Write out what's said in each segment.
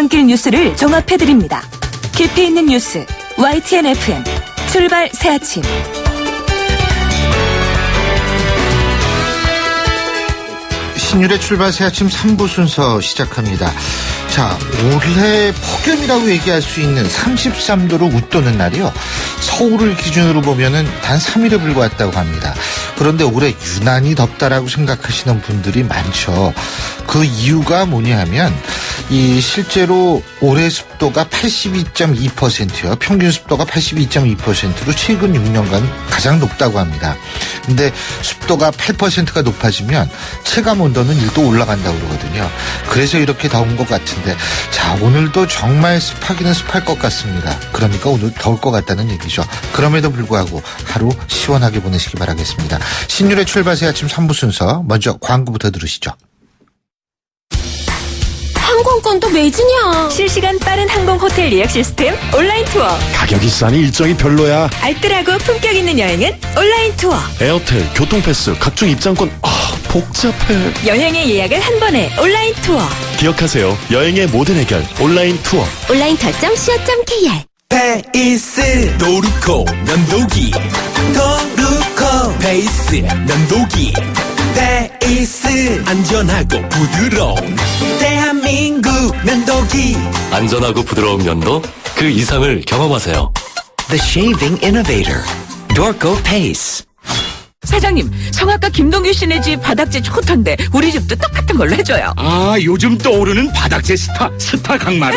출근길 뉴스를 종합해드립니다. 깊이 있는 뉴스 YTN FM 출발 새아침. 신율의 출발 새아침 3부 순서 시작합니다. 자, 올해 폭염이라고 얘기할 수 있는 33도로 웃도는 날이요. 서울을 기준으로 보면은 단 3일에 불과했다고 합니다. 그런데 올해 유난히 덥다라고 생각하시는 분들이 많죠. 그 이유가 뭐냐 하면 실제로 올해 습도가 82.2%요. 평균 습도가 82.2%로 최근 6년간 가장 높다고 합니다. 근데 습도가 8%가 높아지면 체감 온도는 1도 올라간다고 그러거든요. 그래서 이렇게 더운 것 같은데, 자, 오늘도 정말 습하기는 습할 것 같습니다. 그러니까 오늘 더울 것 같다는 얘기죠. 그럼에도 불구하고 하루 시원하게 보내시기 바라겠습니다. 신율의 출발 새아침 3부 순서, 먼저 광고부터 들으시죠. 항공권도 매진이야. 실시간 빠른 항공 호텔 예약 시스템 온라인 투어. 가격이 싸니 일정이 별로야. 알뜰하고 품격 있는 여행은 온라인 투어. 에어텔, 교통패스, 각종 입장권. 복잡해. 여행의 예약을 한 번에 온라인 투어. 기억하세요. 여행의 모든 해결 온라인 투어. 온라인투어.co.kr. 페이스 도루코 면도기, 도루코 페이스 면도기. 페이스 안전하고 부드러운 대한민국 면도기. 안전하고 부드러운 면도 그 이상을 경험하세요. The Shaving Innovator Dorco Pace. 사장님, 성악가 김동규 씨네 집 바닥재 좋던데 우리 집도 똑같은 걸로 해줘요. 요즘 떠오르는 바닥재 스타 강마루.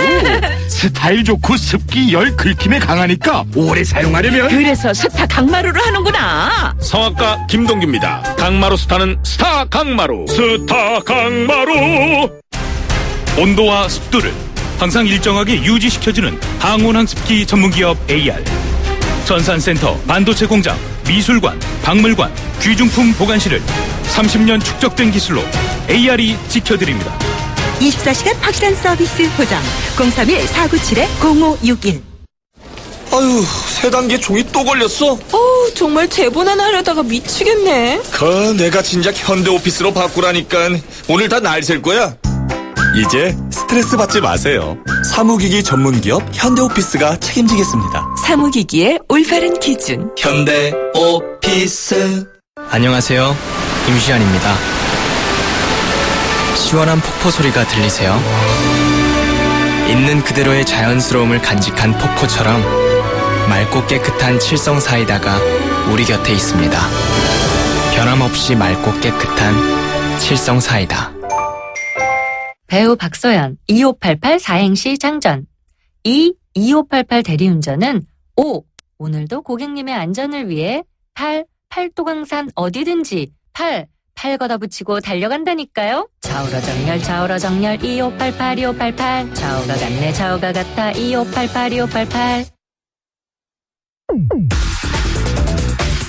스타일 좋고 습기 열 긁힘에 강하니까 오래 사용하려면. 그래서 스타 강마루를 하는구나. 성악가 김동규입니다. 강마루 스타는 스타 강마루. 스타 강마루. 온도와 습도를 항상 일정하게 유지시켜주는 항온항습기 전문기업 AR. 전산센터, 반도체 공장, 미술관, 박물관, 귀중품 보관실을 30년 축적된 기술로 AR이 지켜드립니다. 24시간 확실한 서비스 보장. 031-497-0561. 아유, 세 단계 종이 또 걸렸어. 정말 재본하나 하려다가 미치겠네. 내가 진작 현대오피스로 바꾸라니까. 오늘 다 날 셀 거야. 이제 스트레스 받지 마세요. 사무기기 전문기업 현대오피스가 책임지겠습니다. 사무기기의 올바른 기준. 현대오피스. 안녕하세요. 임시안입니다. 시원한 폭포 소리가 들리세요? 있는 그대로의 자연스러움을 간직한 폭포처럼 맑고 깨끗한 칠성 사이다가 우리 곁에 있습니다. 변함없이 맑고 깨끗한 칠성 사이다. 배우 박소연 2588 사행시 장전. 2588 대리운전은 오늘도 고객님의 안전을 위해 팔도강산 어디든지 팔 걷어붙이고 달려간다니까요. 좌우로 정렬 2588 좌우가 같네 좌우가 같아 2588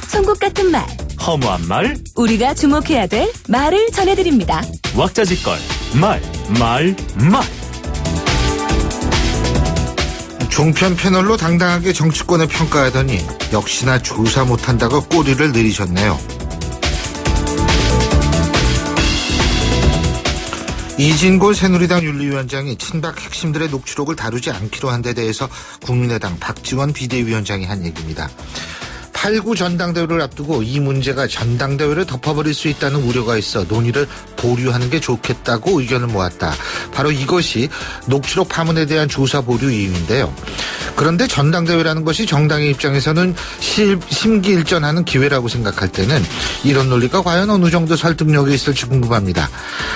송곳 같은 말, 허무한 말, 우리가 주목해야 될 말을 전해드립니다. 왁자지껄, 말. 종편 패널로 당당하게 정치권을 평가하더니 역시나 조사 못한다고 꼬리를 내리셨네요. 이진골 새누리당 윤리위원장이 친박 핵심들의 녹취록을 다루지 않기로 한 데 대해서 국민의당 박지원 비대위원장이 한 얘기입니다. 8.9 전당대회를 앞두고 이 문제가 전당대회를 덮어버릴 수 있다는 우려가 있어 논의를 보류하는 게 좋겠다고 의견을 모았다. 바로 이것이 녹취록 파문에 대한 조사 보류 이유인데요. 그런데 전당대회라는 것이 정당의 입장에서는 심기일전하는 기회라고 생각할 때는 이런 논리가 과연 어느 정도 설득력이 있을지 궁금합니다.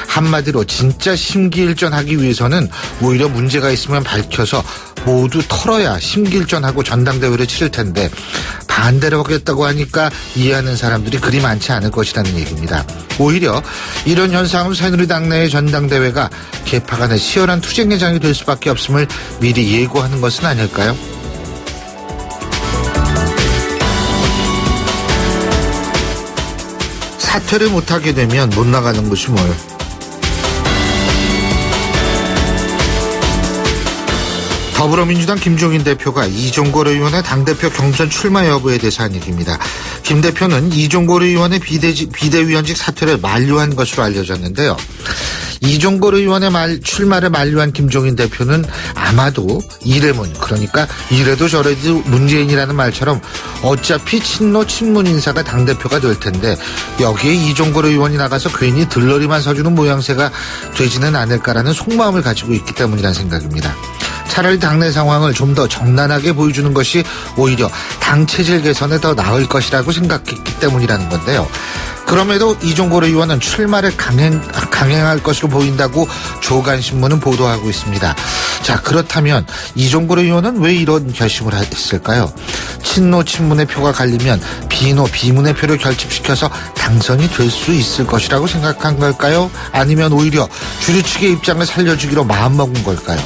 한마디로 진짜 심기일전하기 위해서는 오히려 문제가 있으면 밝혀서 모두 털어야 심기일전하고 전당대회를 치를 텐데 반대로 하겠다고 하니까 이해하는 사람들이 그리 많지 않을 것이라는 얘기입니다. 오히려 이런 현상은 새누리당 내의 전당대회가 개파 간의 치열한 투쟁 예장이 될 수밖에 없음을 미리 예고하는 것은 아닐까요? 사퇴를 못하게 되면 못 나가는 것이 뭐예요? 더불어민주당 김종인 대표가 이종걸 의원의 당대표 경선 출마 여부에 대해서 한 얘기입니다. 김 대표는 이종걸 의원의 비대위원직 사퇴를 만료한 것으로 알려졌는데요. 이종걸 의원의 출마를 만류한 김종인 대표는 아마도 이래문, 그러니까 이래도 저래도 문재인이라는 말처럼 어차피 친노 친문 인사가 당대표가 될 텐데 여기에 이종걸 의원이 나가서 괜히 들러리만 서주는 모양새가 되지는 않을까라는 속마음을 가지고 있기 때문이라는 생각입니다. 차라리 당내 상황을 좀 더 정난하게 보여주는 것이 오히려 당 체질 개선에 더 나을 것이라고 생각했기 때문이라는 건데요. 그럼에도 이종걸 의원은 출마를 강행할 것으로 보인다고 조간신문은 보도하고 있습니다. 자, 그렇다면 이종걸 의원은 왜 이런 결심을 했을까요? 친노 친문의 표가 갈리면 비노 비문의 표를 결집시켜서 당선이 될 수 있을 것이라고 생각한 걸까요? 아니면 오히려 주류 측의 입장을 살려주기로 마음먹은 걸까요?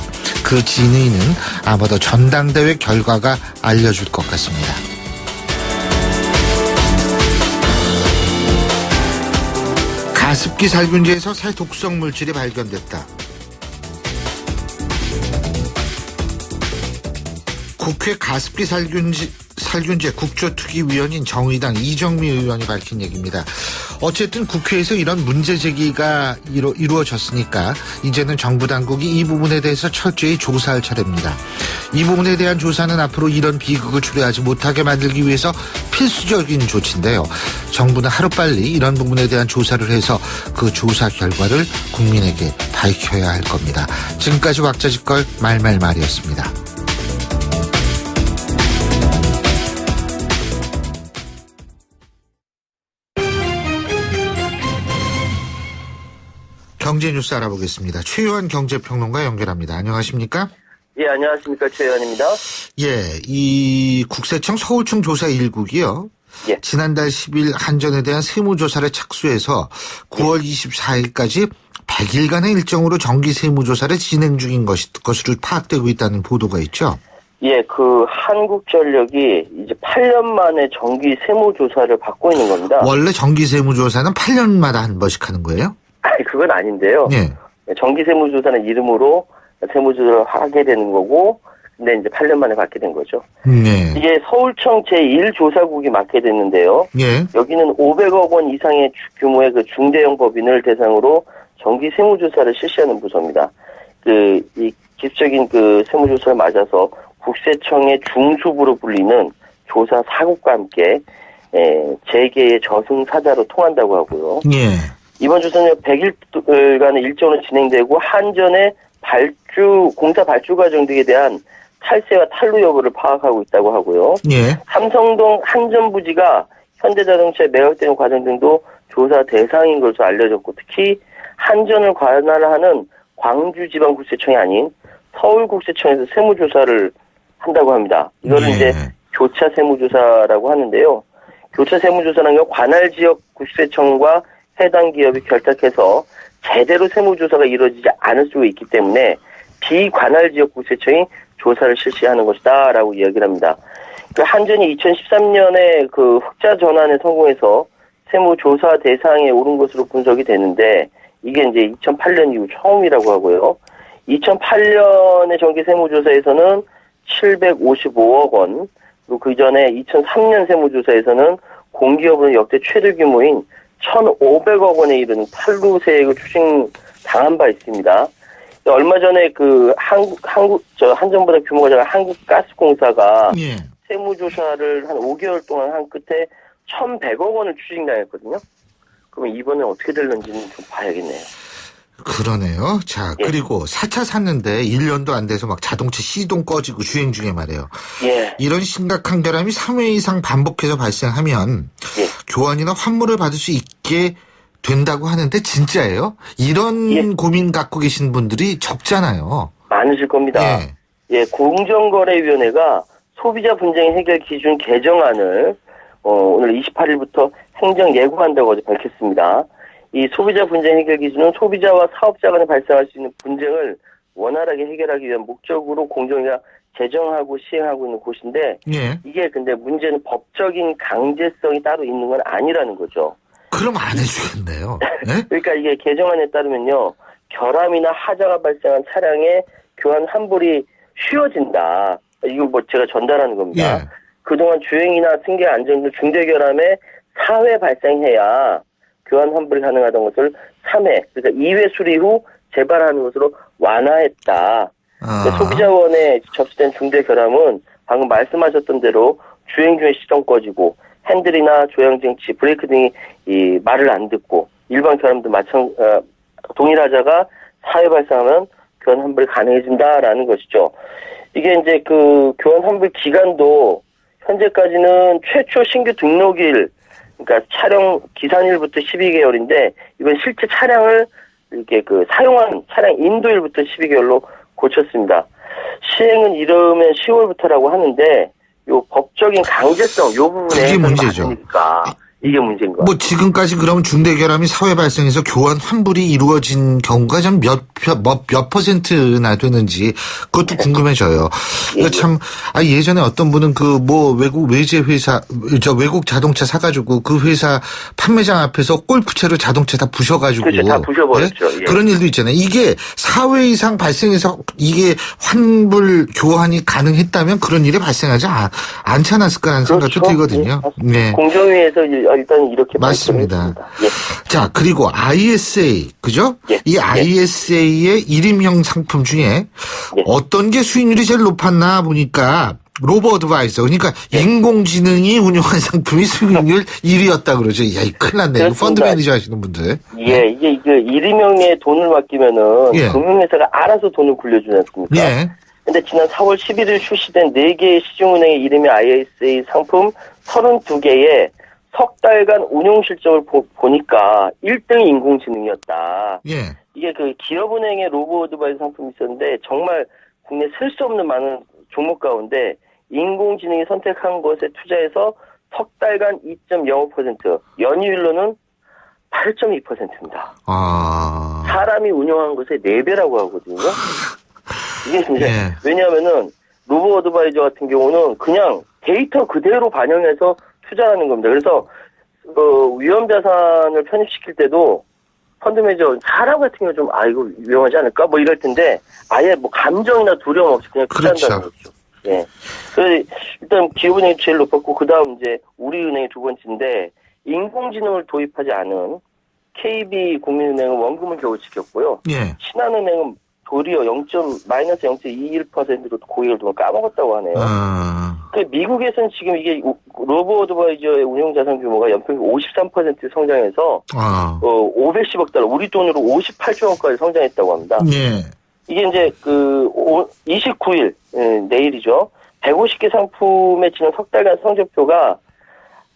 그 진위는 아마도 전당대회 결과가 알려줄 것 같습니다. 가습기 살균제에서 새 독성 물질이 발견됐다. 국회 가습기 살균제 국조특위위원인 정의당 이정미 의원이 밝힌 얘기입니다. 어쨌든 국회에서 이런 문제 제기가 이루어졌으니까 이제는 정부 당국이 이 부분에 대해서 철저히 조사할 차례입니다. 이 부분에 대한 조사는 앞으로 이런 비극을 초래하지 못하게 만들기 위해서 필수적인 조치인데요. 정부는 하루빨리 이런 부분에 대한 조사를 해서 그 조사 결과를 국민에게 밝혀야 할 겁니다. 지금까지 왁자지껄 말말말이었습니다. 경제 뉴스 알아보겠습니다. 최요한 경제평론가 연결합니다. 안녕하십니까? 예, 안녕하십니까. 최요한입니다. 예, 이 국세청 서울청 조사 1국이요. 예. 지난달 10일 한전에 대한 세무조사를 착수해서 9월 24일까지 100일간의 일정으로 정기 세무조사를 진행 중인 것으로 파악되고 있다는 보도가 있죠. 예, 그 한국전력이 이제 8년 만에 정기 세무조사를 받고 있는 겁니다. 원래 정기 세무조사는 8년마다 한 번씩 하는 거예요? 아니, 그건 아닌데요. 예. 정기 세무조사는 이름으로 세무조사를 하게 되는 거고, 근데 이제 8년 만에 받게 된 거죠. 네. 이게 서울청 제1조사국이 맡게 됐는데요. 예. 여기는 500억 원 이상의 규모의 그 중대형 법인을 대상으로 정기 세무조사를 실시하는 부서입니다. 이 기술적인 그 세무조사를 맞아서 국세청의 중수부로 불리는 조사 사국과 함께 재계의 저승사자로 통한다고 하고요. 예. 이번 조사는 100일간의 일정으로 진행되고 한전의 공사 발주 과정 등에 대한 탈세와 탈루 여부를 파악하고 있다고 하고요. 예. 삼성동 한전부지가 현대자동차에 매각되는 과정 등도 조사 대상인 것으로 알려졌고, 특히 한전을 관할하는 광주지방국세청이 아닌 서울국세청에서 세무조사를 한다고 합니다. 이거를 예. 이제 교차 세무조사라고 하는데요. 교차 세무조사는 관할 지역 국세청과 해당 기업이 결탁해서 제대로 세무조사가 이루어지지 않을 수 있기 때문에 비관할 지역 국세청이 조사를 실시하는 것이다라고 이야기를 합니다. 그 한전이 2013년에 그 흑자 전환에 성공해서 세무조사 대상에 오른 것으로 분석이 되는데, 이게 이제 2008년 이후 처음이라고 하고요. 2008년의 정기 세무조사에서는 755억 원, 그리고 그 전에 2003년 세무조사에서는 공기업은 역대 최대 규모인 1,500억 원에 이르는 탈루세액을 추징당한 바 있습니다. 얼마 전에 그 한전보다 규모가 작은 한국가스공사가 예. 세무조사를 한 5개월 동안 한 끝에 1,100억 원을 추징당했거든요. 그러면 이번에 어떻게 될는지는 좀 봐야겠네요. 그러네요. 자, 예. 그리고 4차 샀는데 1년도 안 돼서 막 자동차 시동 꺼지고 주행 중에 말이에요. 예. 이런 심각한 결함이 3회 이상 반복해서 발생하면 예. 교환이나 환불을 받을 수 있게 된다고 하는데 진짜예요? 이런 예. 고민 갖고 계신 분들이 적잖아요. 많으실 겁니다. 예. 예, 공정거래위원회가 소비자 분쟁 해결 기준 개정안을 오늘 28일부터 행정 예고한다고 어제 밝혔습니다. 이 소비자 분쟁 해결 기준은 소비자와 사업자 간에 발생할 수 있는 분쟁을 원활하게 해결하기 위한 목적으로 공정위가 제정하고 시행하고 있는 곳인데, 예. 이게 근데 문제는 법적인 강제성이 따로 있는 건 아니라는 거죠. 그럼 안 해주겠네요. 예? 그러니까 이게 개정안에 따르면요, 결함이나 하자가 발생한 차량의 교환 환불이 쉬워진다. 이거 뭐 제가 전달하는 겁니다. 예. 그동안 주행이나 승객 안전 등 중대 결함에 4회 발생해야 교환 환불이 가능하던 것을 3회, 그러니까 2회 수리 후 재발하는 것으로 완화했다. 그러니까 소비자원에 접수된 중대 결함은 방금 말씀하셨던 대로 주행 중에 시동 꺼지고 핸들이나 조향장치, 브레이크 등이 이 말을 안 듣고 일반 결함도 동일하자가 사회 발생하면 교환 환불이 가능해진다라는 것이죠. 이게 이제 그 교환 환불 기간도 현재까지는 최초 신규 등록일, 그러니까 차량 기산일부터 12개월인데 이번 실제 차량을 이렇게 그 사용한 차량 인도일부터 12개월로 고쳤습니다. 시행은 이르면 10월부터라고 하는데 요 법적인 강제성 요 부분에 그게 문제죠. 많으니까 이게 문제인 거예요. 뭐 지금까지 그럼 중대 결함이 사회 발생해서 교환 환불이 이루어진 경우가 좀 몇 퍼센트나 되는지 그것도 궁금해져요. 예, 참 예전에 어떤 분은 그 뭐 외국 외제 회사 외국 자동차 사가지고 그 회사 판매장 앞에서 골프채로 자동차 다 부셔가지고 그렇죠. 다 부셔버렸죠. 예? 그런 일도 있잖아요. 이게 4회 이상 발생해서 이게 환불 교환이 가능했다면 그런 일이 발생하지 않지 않았을까라는 생각도 들거든요. 네. 공정위에서 일단 이렇게 맞습니다. 예. 자, 그리고 ISA, 그죠? 예. 이 ISA의 1인용 상품 중에 어떤 게 수익률이 제일 높았나 보니까 로보 어드바이저, 그러니까 인공지능이 운영한 상품이 수익률 1위였다 그러죠. 야, 이 큰일 났네. 이거 펀드 매니저 하시는 분들. 예, 이게 1인명에 돈을 맡기면은 금융회사가 알아서 돈을 굴려주지 않습니까? 예. 근데 지난 4월 11일 출시된 4개의 시중은행의 이름의 ISA 상품 32개의 석 달간 운용 실적을 보니까 1등이 인공지능이었다. 예. 이게 그 기업은행의 로보 어드바이저 상품이 있었는데 정말 국내 셀 수 없는 많은 종목 가운데 인공지능이 선택한 것에 투자해서 석 달간 2.05%, 연이율로는 8.2%입니다. 사람이 운영한 것의 4배라고 하거든요. 이게 이제 왜냐하면은 로보 어드바이저 같은 경우는 그냥 데이터 그대로 반영해서 투자하는 겁니다. 그래서 위험 자산을 편입시킬 때도 펀드 매니저 사람 같은 경우 좀 이거 위험하지 않을까 뭐 이럴 텐데 아예 뭐 감정이나 두려움 없이 그냥 투자한다는 거죠. 예. 그래서 일단 기업은행이 제일 높았고 그다음 이제 우리은행이 두 번째인데 인공지능을 도입하지 않은 KB 국민은행은 원금을 겨우 지켰고요. 예. 신한은행은 도리어 마이너스 0.21%로 고객을 돈 까먹었다고 하네요. 그 미국에서는 지금 이게 로보 어드바이저의 운용 자산 규모가 연평균 53% 성장해서 510억 달러, 우리 돈으로 58조 원까지 성장했다고 합니다. 예. 이게 이제 29일 내일이죠. 150개 상품의 지난 석 달간 성적표가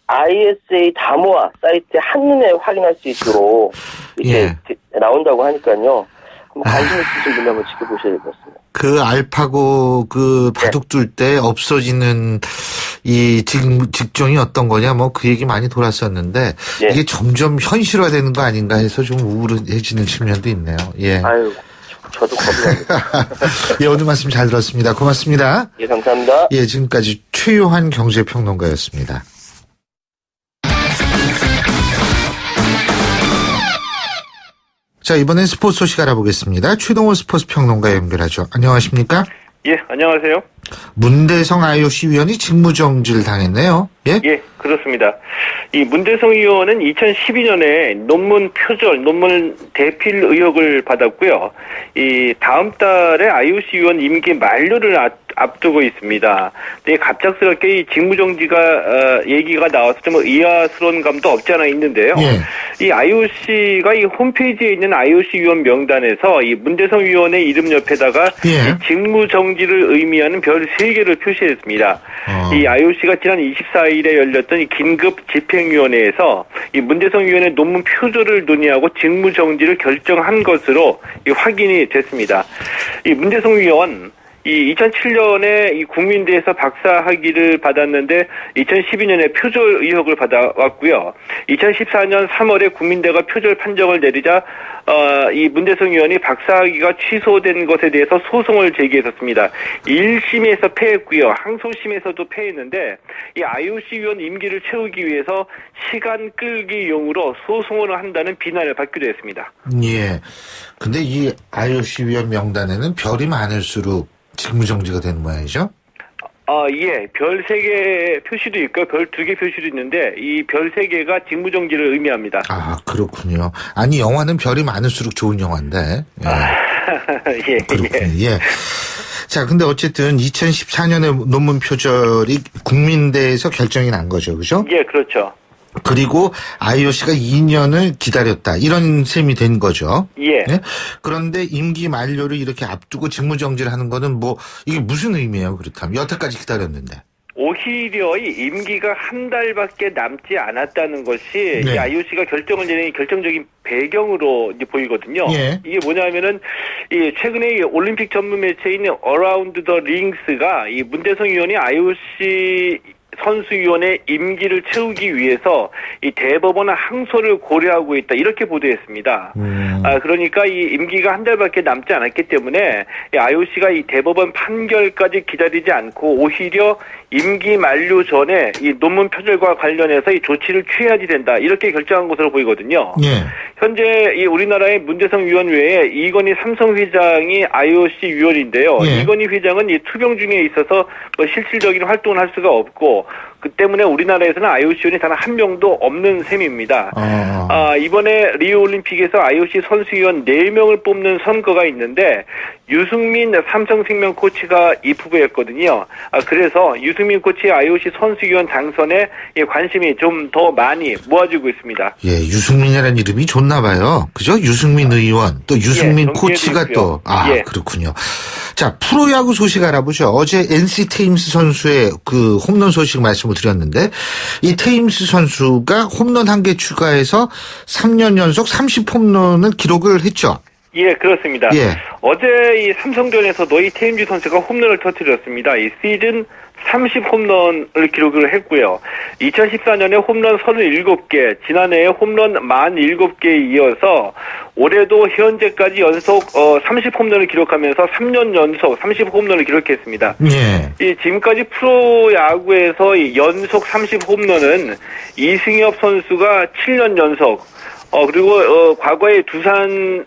ISA 다모아 사이트에 한눈에 확인할 수 있도록 이렇게 나온다고 하니까요. 관심 있으신 분들 한번 지켜보셔야 될 것 같습니다. 그 알파고 그 바둑 둘 때 없어지는 이 직종이 어떤 거냐 뭐 그 얘기 많이 돌았었는데 이게 점점 현실화되는 거 아닌가 해서 좀 우울해지는 측면도 있네요. 예. 아유, 저도 겁납니다. 예, 오늘 말씀 잘 들었습니다. 고맙습니다. 예, 감사합니다. 예, 지금까지 최요한 경제평론가였습니다. 자, 이번엔 스포츠 소식 알아보겠습니다. 최동호 스포츠 평론가 연결하죠. 안녕하십니까? 예, 안녕하세요. 문대성 IOC 위원이 직무정지를 당했네요. 예? 예, 그렇습니다. 이 문대성 위원은 2012년에 논문 표절, 논문 대필 의혹을 받았고요. 이 다음 달에 IOC 위원 임기 만료를 앞두고 있습니다. 근데 갑작스럽게 이 직무정지가 얘기가 나와서 좀 의아스러운 감도 없지 않아 있는데요. 이 IOC가 이 홈페이지에 있는 IOC 위원 명단에서 이 문대성 위원의 이름 옆에다가 이 직무정지를 의미하는 별 3개를 표시했습니다. 이 IOC가 지난 24일에 열렸던 이 긴급 집행위원회에서 이 문대성 위원의 논문 표절을 논의하고 직무정지를 결정한 것으로 이 확인이 됐습니다. 이 문대성 위원 이 2007년에 이 국민대에서 박사학위를 받았는데 2012년에 표절 의혹을 받아왔고요. 2014년 3월에 국민대가 표절 판정을 내리자 이 문대성 의원이 박사학위가 취소된 것에 대해서 소송을 제기했었습니다. 1심에서 패했고요. 항소심에서도 패했는데 이 IOC 위원 임기를 채우기 위해서 시간 끌기용으로 소송을 한다는 비난을 받기도 했습니다. 예. 근데 이 IOC 위원 명단에는 별이 많을수록 직무정지가 되는 모양이죠? 예. 별 3개 표시도 있고요. 별 2개 표시도 있는데 이 별 3개가 직무정지를 의미합니다. 아, 그렇군요. 아니, 영화는 별이 많을수록 좋은 영화인데. 예. 예. 그렇군요. 예. 자, 근데 어쨌든 2014년에 논문 표절이 국민대에서 결정이 난 거죠. 그죠? 예, 그렇죠. 그리고 IOC가 2년을 기다렸다. 이런 셈이 된 거죠. 예. 네? 그런데 임기 만료를 이렇게 앞두고 직무정지를 하는 거는 뭐 이게 무슨 의미예요? 그렇다면 여태까지 기다렸는데. 오히려 이 임기가 한 달밖에 남지 않았다는 것이 네. 이 IOC가 결정을 내린 결정적인 배경으로 이제 보이거든요. 예. 이게 뭐냐면은 이 최근에 이 올림픽 전문 매체인 어라운드 더 링스가 이 문대성 의원이 IOC 선수위원회 임기를 채우기 위해서 이 대법원 항소를 고려하고 있다 이렇게 보도했습니다. 그러니까 이 임기가 한 달밖에 남지 않았기 때문에 이 IOC가 이 대법원 판결까지 기다리지 않고 오히려 임기 만료 전에 이 논문 표절과 관련해서 이 조치를 취해야지 된다 이렇게 결정한 것으로 보이거든요. 예. 현재 이 우리나라의 문대성 위원 외에 이건희 삼성 회장이 IOC 위원인데요. 예. 이건희 회장은 이 투병 중에 있어서 뭐 실질적인 활동을 할 수가 없고 그 때문에 우리나라에서는 IOC 위원이 단 한 명도 없는 셈입니다. 이번에 리우 올림픽에서 IOC 선수위원 4명을 뽑는 선거가 있는데 유승민 삼성생명 코치가 입후보였거든요. 그래서 유승민 코치의 IOC 선수위원 당선에 관심이 좀 더 많이 모아지고 있습니다. 예, 유승민이라는 이름이 좋나 봐요. 그죠? 유승민 의원, 또 유승민 코치가 또. 예. 그렇군요. 자, 프로야구 소식 알아보죠. 어제 NC 테임스 선수의 그 홈런 소식 말씀을 드렸는데 이 테임스 선수가 홈런 1개 추가해서 3년 연속 30홈런을 기록을 했죠. 예, 그렇습니다. 예. 어제 이 삼성전에서도 이 테임즈 선수가 홈런을 터뜨렸습니다. 이 시즌 30홈런을 기록을 했고요. 2014년에 홈런 37개, 지난해에 홈런 47개에 이어서 올해도 현재까지 연속 30홈런을 기록하면서 3년 연속 30홈런을 기록했습니다. 예. 이 지금까지 프로야구에서 이 연속 30홈런은 이승엽 선수가 7년 연속, 그리고 과거에 두산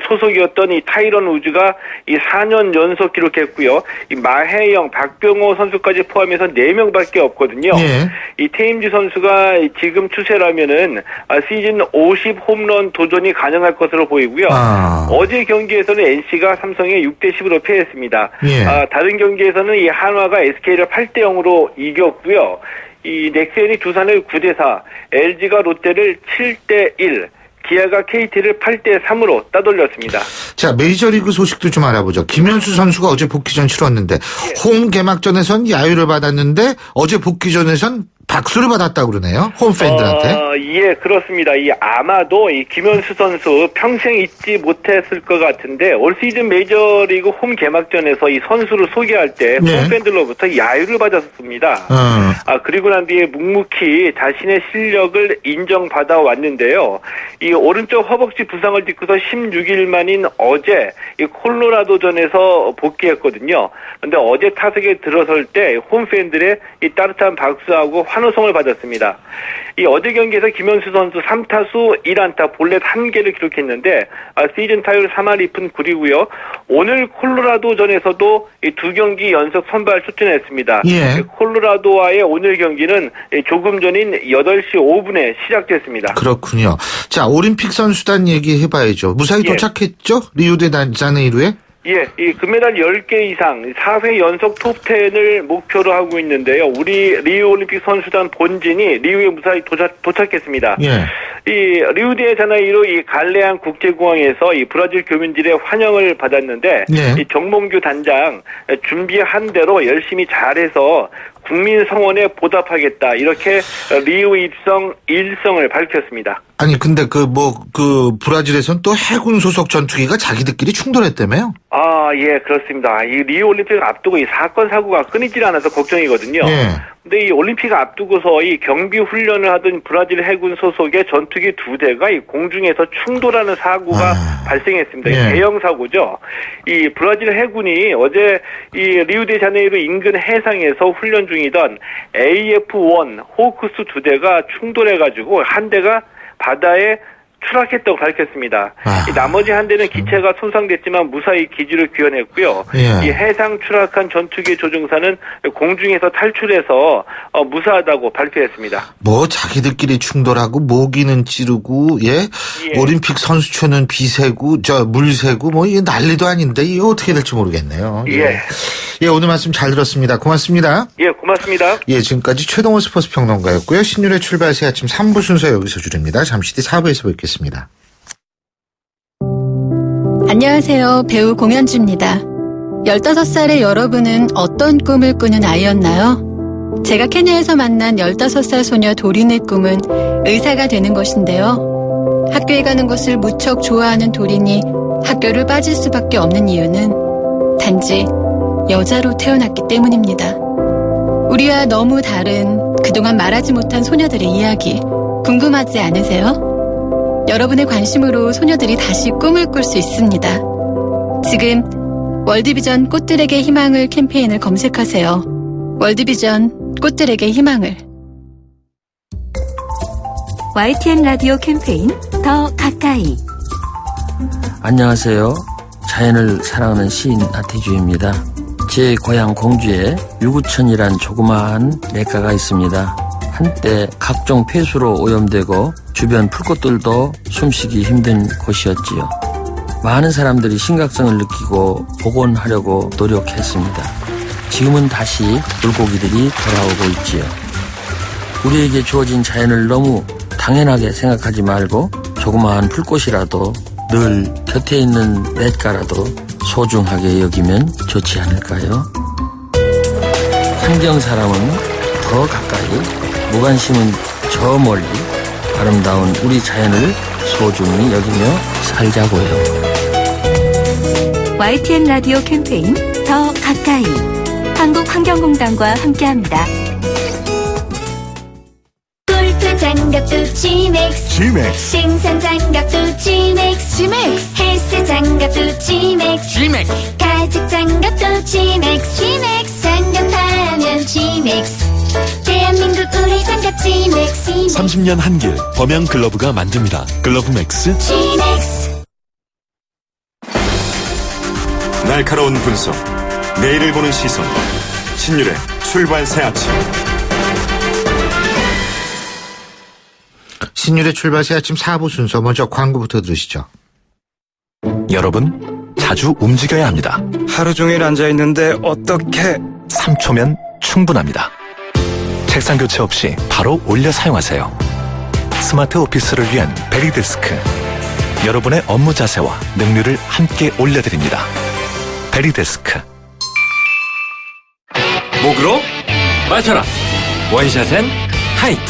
소속이었던 이 타이런 우즈가 이 4년 연속 기록했고요. 이 마혜영, 박병호 선수까지 포함해서 4명밖에 없거든요. 예. 이 테임즈 선수가 지금 추세라면은 시즌 50홈런 도전이 가능할 것으로 보이고요. 어제 경기에서는 NC가 삼성에 6대10으로 패했습니다. 예. 다른 경기에서는 이 한화가 SK를 8대0으로 이겼고요. 이 넥센이 두산을 9대4, LG가 롯데를 7대1, 기아가 KT를 8대3으로 따돌렸습니다. 자, 메이저리그 소식도 좀 알아보죠. 김현수 선수가 어제 복귀전 치렀는데 홈 개막전에선 야유를 받았는데 어제 복귀전에선 박수를 받았다고 그러네요. 홈팬들한테. 예, 그렇습니다. 아마도 이 김현수 선수 평생 잊지 못했을 것 같은데 올 시즌 메이저리그 홈 개막전에서 이 선수를 소개할 때 홈팬들로부터 야유를 받았습니다. 그리고 난 뒤에 묵묵히 자신의 실력을 인정받아 왔는데요. 이 오른쪽 허벅지 부상을 딛고서 16일 만인 어제 이 콜로라도전에서 복귀했거든요. 그런데 어제 타석에 들어설 때 홈팬들의 이 따뜻한 박수하고 환호성을 받았습니다. 이 어제 경기에서 김현수 선수 3타수 1안타 볼넷 1개를 기록했는데 시즌 타율 3할 2푼 9리고요. 오늘 콜로라도전에서도 이 2경기 연속 선발 출전했습니다. 예. 콜로라도와의 오늘 경기는 조금 전인 8시 5분에 시작됐습니다. 그렇군요. 자, 올림픽 선수단 얘기해봐야죠. 무사히 도착했죠? 리우데자네이루에? 예, 이 금메달 10개 이상 4회 연속 톱10을 목표로 하고 있는데요. 우리 리우 올림픽 선수단 본진이 리우에 무사히 도착했습니다. 예. 이 리우데자네이루 이 갈레안 국제공항에서 이 브라질 교민들의 환영을 받았는데 이 정몽규 단장 준비한 대로 열심히 잘해서 국민 성원에 보답하겠다 이렇게 리우 입성 일성을 밝혔습니다. 아니 근데 브라질에선 또 해군 소속 전투기가 자기들끼리 충돌했다며요? 예, 그렇습니다. 이 리우 올림픽을 앞두고 이 사건 사고가 끊이질 않아서 걱정이거든요. 근데 이 올림픽을 앞두고서 이 경비 훈련을 하던 브라질 해군 소속의 전투기 2대가 이 공중에서 충돌하는 사고가 발생했습니다. 대형 사고죠. 이 브라질 해군이 어제 이 리우데자네이루 인근 해상에서 훈련 중이던 AF-1 호크스 2대가 충돌해가지고 한 대가 바다에 추락했다고 밝혔습니다. 아. 이 나머지 한 대는 기체가 손상됐지만 무사히 기지로 귀환했고요. 예. 이 해상 추락한 전투기 조종사는 공중에서 탈출해서 무사하다고 발표했습니다. 뭐 자기들끼리 충돌하고 모기는 찌르고 예? 올림픽 선수촌은 비세고 물 세고 뭐 이게 난리도 아닌데 이게 어떻게 될지 모르겠네요. 예. 예, 오늘 말씀 잘 들었습니다. 고맙습니다. 예, 고맙습니다. 예, 지금까지 최동호 스포츠 평론가였고요. 신율의 출발 새 아침 3부 순서 여기서 줄입니다. 잠시 뒤 4부에서 뵙겠습니다. 안녕하세요. 배우 공연주입니다. 15살의 여러분은 어떤 꿈을 꾸는 아이였나요? 제가 케냐에서 만난 15살 소녀 도린의 꿈은 의사가 되는 것인데요. 학교에 가는 것을 무척 좋아하는 도린이 학교를 빠질 수밖에 없는 이유는 단지 여자로 태어났기 때문입니다. 우리와 너무 다른 그동안 말하지 못한 소녀들의 이야기 궁금하지 않으세요? 여러분의 관심으로 소녀들이 다시 꿈을 꿀 수 있습니다. 지금 월드비전 꽃들에게 희망을 캠페인을 검색하세요. 월드비전 꽃들에게 희망을. YTN 라디오 캠페인 더 가까이. 안녕하세요. 자연을 사랑하는 시인 나태주입니다. 제 고향 공주에 유구천이란 조그마한 냇가가 있습니다. 한때 각종 폐수로 오염되고 주변 풀꽃들도 숨쉬기 힘든 곳이었지요. 많은 사람들이 심각성을 느끼고 복원하려고 노력했습니다. 지금은 다시 물고기들이 돌아오고 있지요. 우리에게 주어진 자연을 너무 당연하게 생각하지 말고 조그마한 풀꽃이라도 늘 곁에 있는 냇가라도 소중하게 여기면 좋지 않을까요? 환경 사람은 더 가까이, 무관심은 저 멀리 아름다운 우리 자연을 소중히 여기며 살자고요. YTN 라디오 캠페인 더 가까이. 한국환경공단과 함께합니다. 골프 장갑도 G맥스, 생산 장갑도 G맥스, 헬스 장갑도 G맥스, 가죽 장갑도 G맥스, 장갑하면 G맥스. 대한민국 우리 장갑 G맥스. 30년 한길 범양 글러브가 만듭니다. 글러브 맥스. G맥스. 날카로운 분석, 내일을 보는 시선, 신율의 출발 새 아침. 신율의 출발 새 아침 4부 순서 먼저 광고부터 들으시죠. 여러분, 자주 움직여야 합니다. 하루 종일 앉아있는데 어떻게 3초면 충분합니다. 책상 교체 없이 바로 올려 사용하세요. 스마트 오피스를 위한 베리데스크. 여러분의 업무 자세와 능률을 함께 올려드립니다. 베리데스크. 목으로 맞춰라. 원샷엔 하이트.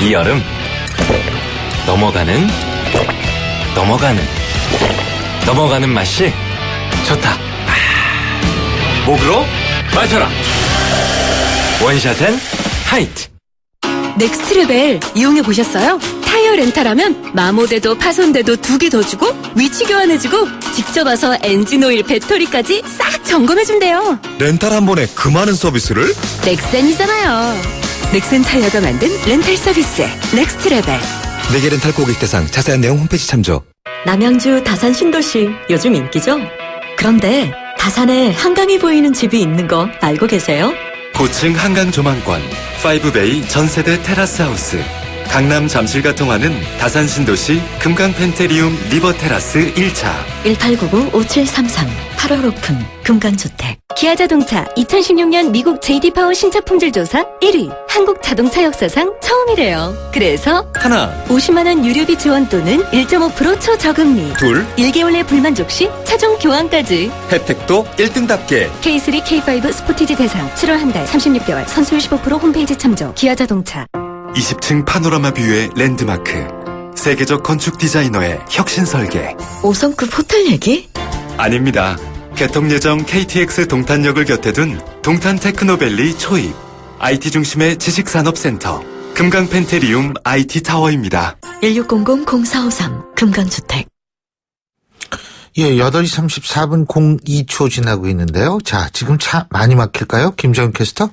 이 여름 넘어가는 맛이 좋다. 목으로 맞춰라. 원샷엔 하이트. 넥스트레벨 이용해 보셨어요? 타이어 렌탈하면 마모돼도 파손돼도 2개 더 주고 위치 교환해주고 직접 와서 엔진오일 배터리까지 싹 점검해준대요. 렌탈 한 번에 그 많은 서비스를? 넥센이잖아요. 넥센 타이어가 만든 렌탈 서비스 넥스트레벨. 내게 렌탈 고객 대상 자세한 내용 홈페이지 참조. 남양주 다산 신도시 요즘 인기죠? 그런데 다산에 한강이 보이는 집이 있는 거 알고 계세요? 고층 한강 조망권 5베이 전세대 테라스 하우스. 강남 잠실과 통하는 다산 신도시 금강 펜테리움 리버 테라스 1차. 1899-5733 8월 오픈 금강주택. 기아자동차 2016년 미국 JD파워 신차품질 조사 1위. 한국 자동차 역사상 처음이래요. 그래서 하나, 50만원 유료비 지원 또는 1.5% 초저금리. 둘, 1개월 내 불만족 시 차종 교환까지. 혜택도 1등답게. K3, K5 스포티지 대상 7월 한 달 36개월 선수율 15% 홈페이지 참조. 기아자동차. 20층 파노라마 뷰의 랜드마크. 세계적 건축 디자이너의 혁신 설계. 5성급 호텔 얘기? 아닙니다. 개통 예정 KTX 동탄역을 곁에 둔 동탄 테크노밸리 초입. IT 중심의 지식산업센터. 금강 펜테리움 IT 타워입니다. 1600-0453 금강주택. 예, 8시 34분 02초 지나고 있는데요. 자, 지금 차 많이 막힐까요? 김정은 캐스터?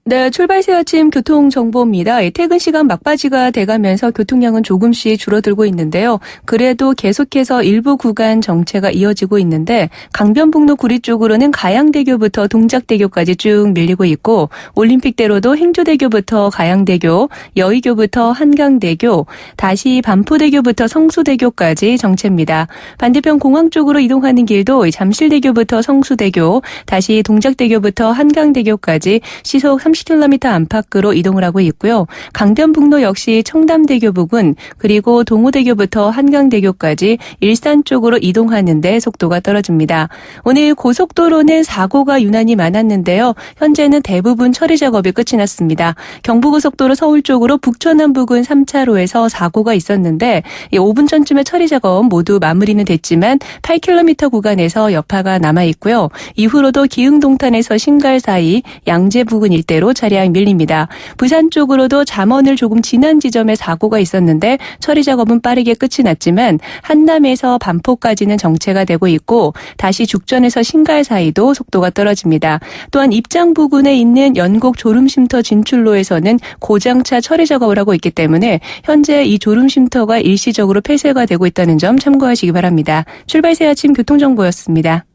네, 출발 새 아침 교통정보입니다. 퇴근 시간 막바지가 돼가면서 교통량은 조금씩 줄어들고 있는데요. 그래도 계속해서 일부 구간 정체가 이어지고 있는데 강변북로 구리 쪽으로는 가양대교부터 동작대교까지 쭉 밀리고 있고 올림픽대로도 행주대교부터 가양대교, 여의교부터 한강대교, 다시 반포대교부터 성수대교까지 정체입니다. 반대편 공항 쪽으로 이동하는 길도 잠실대교부터 성수대교, 다시 동작대교부터 한강대교까지 시속 30km 안팎으로 이동을 하고 있고요. 강변북로 역시 청담대교 부근 그리고 동호대교부터 한강대교까지 일산 쪽으로 이동하는데 속도가 떨어집니다. 오늘 고속도로는 사고가 유난히 많았는데요. 현재는 대부분 처리 작업이 끝이 났습니다. 경부고속도로 서울 쪽으로 북천안 부근 3차로에서 사고가 있었는데 5분 전쯤에 처리 작업 모두 마무리는 됐지만 8km 구간에서 여파가 남아 있고요. 이후로도 기흥동탄에서 신갈 사이 양재 부근 일대로 차량 밀립니다. 부산 쪽으로도 잠원을 조금 지난 지점에 사고가 있었는데 처리 작업은 빠르게 끝이 났지만 한남에서 반포까지는 정체가 되고 있고 다시 죽전에서 신갈 사이도 속도가 떨어집니다. 또한 입장 부근에 있는 연곡 졸음쉼터 진출로에서는 고장차 처리 작업을 하고 있기 때문에 현재 이 졸음쉼터가 일시적으로 폐쇄가 되고 있다는 점 참고하시기 바랍니다. 출발 새 아침 교통정보였습니다.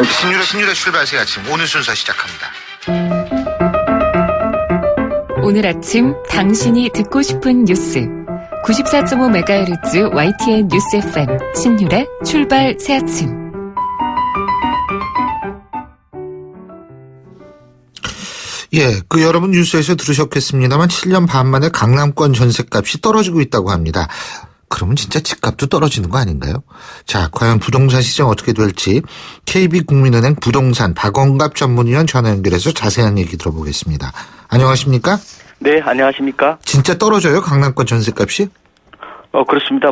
신율의 출발 새 아침 오늘 순서 시작합니다. 오늘 아침 당신이 듣고 싶은 뉴스 94.5MHz YTN 뉴스 FM 신율의 출발 새 아침. 예, 여러분 뉴스에서 들으셨겠습니다만 7년 반 만에 강남권 전셋값이 떨어지고 있다고 합니다. 그러면 진짜 집값도 떨어지는 거 아닌가요? 자, 과연 부동산 시장 어떻게 될지 KB국민은행 부동산 박원갑 전문위원 전화 연결해서 자세한 얘기 들어보겠습니다. 안녕하십니까? 네, 안녕하십니까? 진짜 떨어져요? 강남권 전셋값이? 그렇습니다.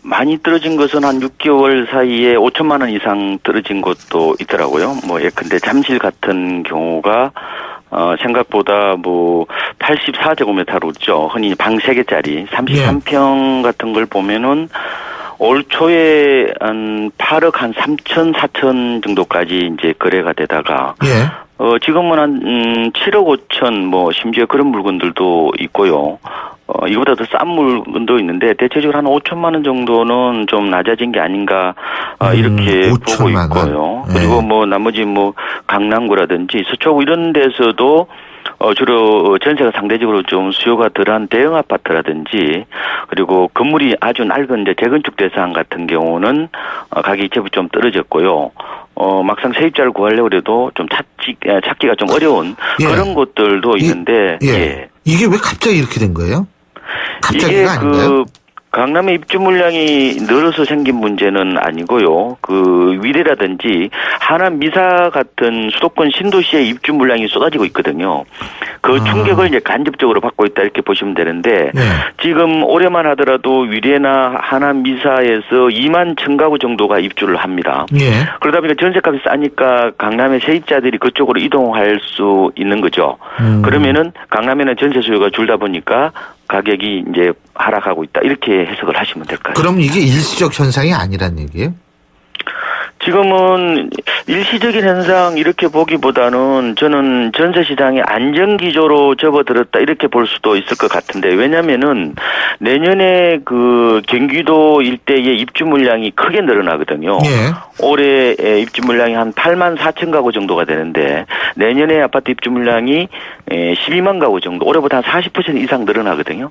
많이 떨어진 것은 한 6개월 사이에 5천만 원 이상 떨어진 것도 있더라고요. 근데 잠실 같은 경우가 생각보다 84제곱미터로죠. 흔히 방 3개짜리 33평 같은 걸 보면은 올 초에 한 8억 한 3천, 4천 정도까지 이제 거래가 되다가 지금은 한 7억 5천 심지어 그런 물건들도 있고요. 이거보다 더 싼 물건도 있는데 대체적으로 한 5천만 원 정도는 좀 낮아진 게 아닌가 이렇게 보고 있고요. 그리고 나머지 강남구라든지 서초구 이런 데서도 주로 전세가 상대적으로 좀 수요가 덜한 대형 아파트라든지 그리고 건물이 아주 낡은 이제 재건축 대상 같은 경우는 가격이 제법 좀 떨어졌고요. 막상 세입자를 구하려고 해도 좀 찾기가 좀 어려운 그런 곳들도 있는데 이게 왜 갑자기 이렇게 된 거예요? 갑자기가 아닌가요? 강남의 입주 물량이 늘어서 생긴 문제는 아니고요. 위례라든지 하남 미사 같은 수도권 신도시의 입주 물량이 쏟아지고 있거든요. 그 충격을 이제 간접적으로 받고 있다 이렇게 보시면 되는데 지금 올해만 하더라도 위례나 하남 미사에서 2만 1,000가구 정도가 입주를 합니다. 그러다 보니까 전세값이 싸니까 강남의 세입자들이 그쪽으로 이동할 수 있는 거죠. 그러면은 강남에는 전세 수요가 줄다 보니까 가격이 이제 하락하고 있다. 이렇게 해석을 하시면 될까요? 그럼 이게 일시적 현상이 아니란 얘기예요? 지금은 일시적인 현상 이렇게 보기보다는 저는 전세 시장이 안정기조로 접어들었다 이렇게 볼 수도 있을 것 같은데 왜냐면은 내년에 경기도 일대의 입주 물량이 크게 늘어나거든요. 올해 입주 물량이 한 8만 4천 가구 정도가 되는데 내년에 아파트 입주 물량이 12만 가구 정도 올해보다 한 40% 이상 늘어나거든요.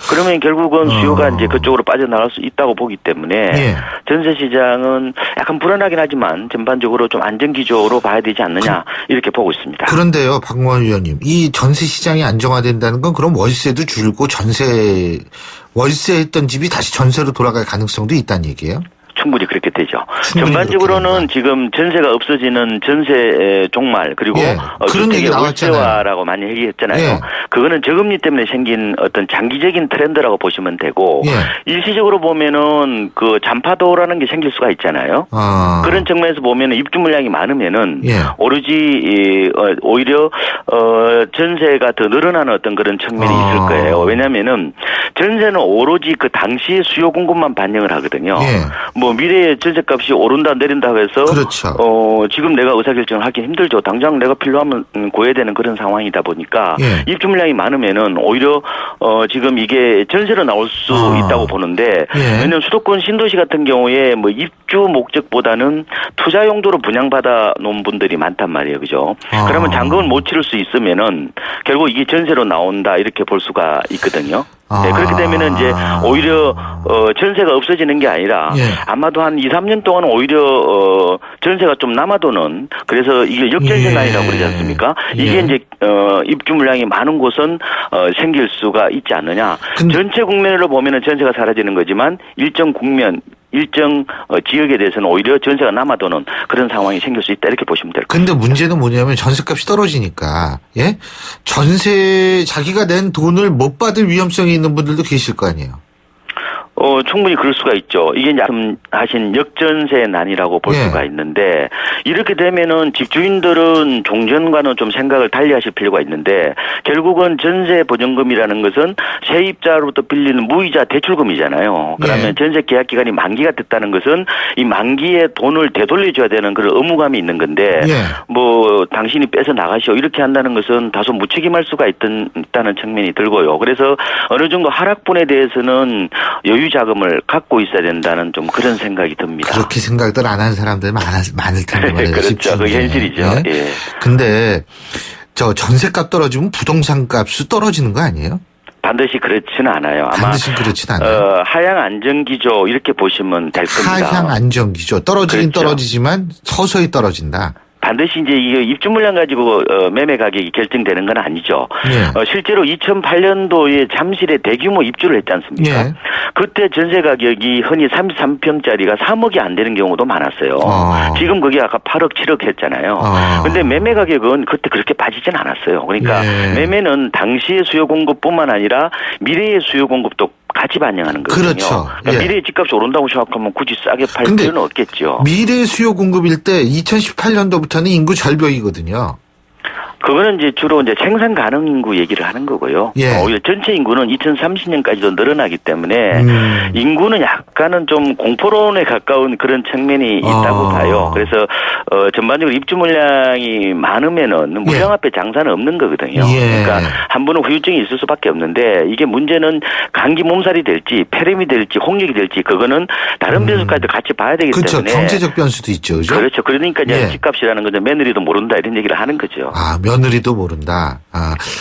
그러면 결국은 수요가 이제 그쪽으로 빠져나갈 수 있다고 보기 때문에 전세 시장은 약간 불안하긴 하지만 전반적으로 좀 안정기조로 봐야 되지 않느냐 이렇게 보고 있습니다. 그런데요, 박무원 위원님, 이 전세 시장이 안정화된다는 건 그럼 월세도 줄고 월세했던 집이 다시 전세로 돌아갈 가능성도 있다는 얘기예요? 충분히 그렇게 되죠. 전반적으로는 지금 전세가 없어지는 전세 종말 그리고 주택의 월세화라고 많이 얘기했잖아요. 그거는 저금리 때문에 생긴 어떤 장기적인 트렌드라고 보시면 되고 일시적으로 보면은 잔파도라는 게 생길 수가 있잖아요. 그런 측면에서 보면은 입주 물량이 많으면은 오로지 오히려 전세가 더 늘어나는 어떤 그런 측면이 있을 거예요. 왜냐면은 전세는 오로지 그 당시의 수요 공급만 반영을 하거든요. 예. 뭐 미래의 전세값이 오른다 내린다 해서 그렇죠. 지금 내가 의사결정을 하기 힘들죠. 당장 내가 필요하면 구해야 되는 그런 상황이다 보니까 예. 입주 물량이 많으면은 오히려 지금 이게 전세로 나올 수 있다고 보는데 예. 왜냐면 수도권 신도시 같은 경우에 뭐 입주 목적보다는 투자 용도로 분양받아 놓은 분들이 많단 말이에요. 그죠? 그러면 잔금을 못 치를 수 있으면은 결국 이게 전세로 나온다 이렇게 볼 수가 있거든요. 네, 그렇게 되면은 이제 오히려 전세가 없어지는 게 아니라 예. 아마도 한 2, 3년 동안 오히려 전세가 좀 남아도는 그래서 이게 역전세난이라고 그러지 않습니까? 이게 이제 입주 물량이 많은 곳은 생길 수가 있지 않느냐. 전체 국면으로 보면은 전세가 사라지는 거지만 일정 지역에 대해서는 오히려 전세가 남아도는 그런 상황이 생길 수 있다 이렇게 보시면 될 것 같습니다. 근데 문제는 뭐냐면 전세값이 떨어지니까 예? 전세 자기가 낸 돈을 못 받을 위험성이 있는 분들도 계실 거 아니에요. 충분히 그럴 수가 있죠. 이게 이제 하신 역전세난이라고 볼 수가 있는데 이렇게 되면은 집주인들은 종전과는 좀 생각을 달리하실 필요가 있는데 결국은 전세 보증금이라는 것은 세입자로부터 빌리는 무이자 대출금이잖아요. 그러면 전세 계약 기간이 만기가 됐다는 것은 이 만기에 돈을 되돌려줘야 되는 그런 의무감이 있는 건데 뭐 당신이 빼서 나가시오 이렇게 한다는 것은 다소 무책임할 수가 있다는 측면이 들고요. 그래서 어느 정도 하락분에 대해서는 여유 자금을 갖고 있어야 된다는 좀 그런 생각이 듭니다. 그렇게 생각들 안 하는 사람들 많을 텐데 말이에요. 그렇죠. 그 현실이죠. 예. 근데 저 전세값 떨어지면 부동산 값도 떨어지는 거 아니에요? 반드시 그렇지는 않아요. 아마 반드시 그렇지는 않아요. 하향 안정기조 이렇게 보시면 될 겁니다. 하향 안정기조 떨어지긴 그렇죠. 떨어지지만 서서히 떨어진다. 반드시 이제 이게 입주 물량 가지고 매매 가격이 결정되는 건 아니죠. 실제로 2008년도에 잠실에 대규모 입주를 했지 않습니까? 그때 전세 가격이 흔히 33평짜리가 3억이 안 되는 경우도 많았어요. 지금 그게 아까 8억, 7억 했잖아요. 근데 매매 가격은 그때 그렇게 빠지진 않았어요. 그러니까 매매는 당시의 수요 공급뿐만 아니라 미래의 수요 공급도 같이 반영하는 거거든요. 그렇죠. 그러니까 미래의 집값이 오른다고 생각하면 굳이 싸게 팔 필요는 없겠죠. 미래 수요 공급일 때 2018년도부터는 인구 절벽이거든요. 그거는 이제 주로 이제 생산 가능 인구 얘기를 하는 거고요. 오히려 전체 인구는 2030년까지도 늘어나기 때문에 인구는 약간은 좀 공포론에 가까운 그런 측면이 있다고 봐요. 그래서 전반적으로 입주 물량이 많으면은 물량 앞에 장사는 없는 거거든요. 그러니까 한 번은 후유증이 있을 수밖에 없는데 이게 문제는 감기 몸살이 될지 폐렴이 될지 홍역이 될지 그거는 다른 변수까지도 같이 봐야 되기 때문에 경제적 변수도 있죠. 그죠? 그렇죠. 그러니까 이제 집값이라는 건 며느리도 모른다 이런 얘기를 하는 거죠. 며느리도 모른다.